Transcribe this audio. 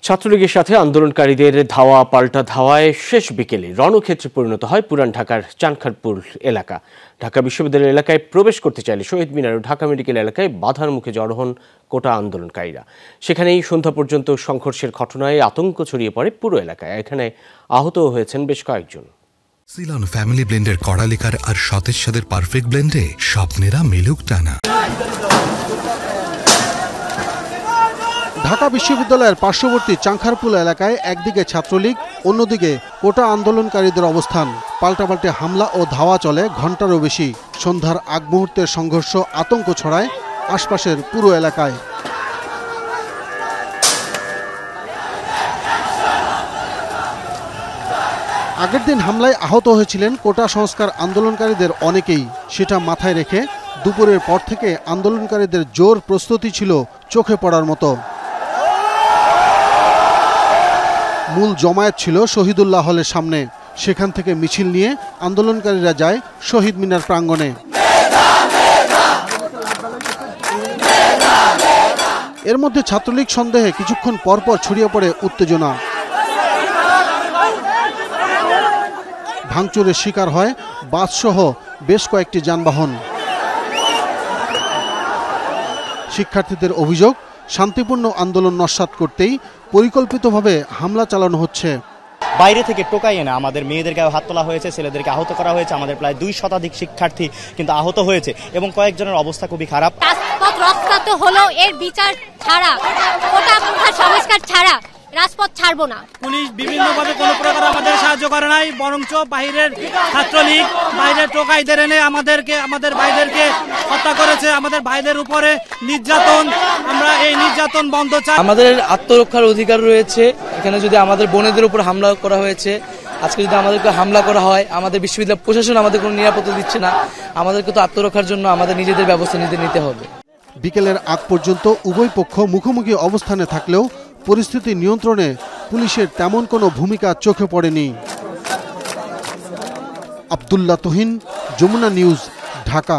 ছাত্রলীগের সাথে আন্দোলনকারীদের ধাওয়া পাল্টা ধাওয়ায় শেষ বিকেলে রণক্ষেত্রে পরিণত হয় পুরান ঢাকার চানখারপুল এলাকা। ঢাকা বিশ্ববিদ্যালয় এলাকায় প্রবেশ করতে চাইলে শহীদ মিনার ও ঢাকা মেডিকেল এলাকায় বাধার মুখে জড়ো হন কোটা আন্দোলনকারীরা। সেখানেই সন্ধ্যা পর্যন্ত সংঘর্ষের ঘটনায় আতঙ্ক ছড়িয়ে পড়ে পুরো এলাকায়। এখানে আহত হয়েছেন বেশ কয়েকজন। সিলন ফ্যামিলি ব্লেন্ডের কড়া লিকার আর সতেজ স্বাদের পারফেক্ট ব্লেন্ডে স্বপ্নেরা মেলুক টানা। ঢাকা বিশ্ববিদ্যালয়ের পার্শ্ববর্তী চানখারপুল এলাকায় একদিকে ছাত্রলীগ, অন্যদিকে কোটা আন্দোলনকারীদের অবস্থান। পাল্টাপাল্টে হামলা ও ধাওয়া চলে ঘণ্টারও বেশি। সন্ধ্যার আগ মুহূর্তের সংঘর্ষ আতঙ্ক ছড়ায় আশপাশের পুরো এলাকায়। আগের দিন হামলায় আহত হয়েছিলেন কোটা সংস্কার আন্দোলনকারীদের অনেকেই। সেটা মাথায় রেখে দুপুরের পর থেকে আন্দোলনকারীদের জোর প্রস্তুতি ছিল চোখে পড়ার মতো। মূল জমায়েত ছিল শহীদুল্লাহ হলের সামনে। সেখান থেকে মিছিল নিয়ে আন্দোলনকারীরা যায় শহীদ মিনার প্রাঙ্গণে। এর মধ্যে ছাত্রলীগ সন্দেহে কিছুক্ষণ পরপর ছড়িয়ে পড়ে উত্তেজনা। ভাঙচুরের শিকার হয় বাসসহ বেশ কয়েকটি যানবাহন। শিক্ষার্থীদের অভিযোগ, শান্তিপূর্ণ আন্দোলন নস্যাৎ করতেই পরিকল্পিতভাবে হামলা চালানো হচ্ছে। বাইরে থেকে টোকাই এনে আমাদের মেয়েদের গায়ে হাত তোলা হয়েছে, ছেলেদেরকে আহত করা হয়েছে। আমাদের প্রায় 2 শতাধিক শিক্ষার্থী কিন্তু আহত হয়েছে এবং কয়েকজনের অবস্থা খুবই খারাপ। রাজপথ রক্তাক্ত হলো, এর বিচার ছাড়া, কোটা সংস্কার ছাড়া রাজপথ ছাড়বো না। পুলিশ বিভিন্নভাবে কোনো প্রকার আমাদের সাহায্য করে নাই, বরঞ্চ বাহিরের ছাত্রলীগ বাইরের টোকাইদের এনে আমাদের ভাইদেরকে হত্যা করেছে। আমাদের ভাইদের উপরে নির্যাতন, আমরা এই নির্যাতন বন্ধ চাই। আমাদের আত্মরক্ষার অধিকার রয়েছে। এখানে যদি আমাদের বোনেদের উপর হামলা করা হয়েছে, আজকে যদি আমাদেরকে হামলা করা হয়, আমাদের বিশ্ববিদ্যালয় প্রশাসন আমাদের কোনো নিরাপত্তা দিচ্ছে না। আমাদেরকে তো আত্মরক্ষার জন্য আমাদের নিজেদের ব্যবস্থা নিতে হবে। বিকেলের আগ পর্যন্ত উভয় পক্ষ মুখোমুখি অবস্থানে থাকলেও পরিস্থিতি নিয়ন্ত্রণে পুলিশের তেমন কোনো ভূমিকা চোখে পড়েনি। আব্দুল্লাহ তুহিন, যমুনা নিউজ, ঢাকা।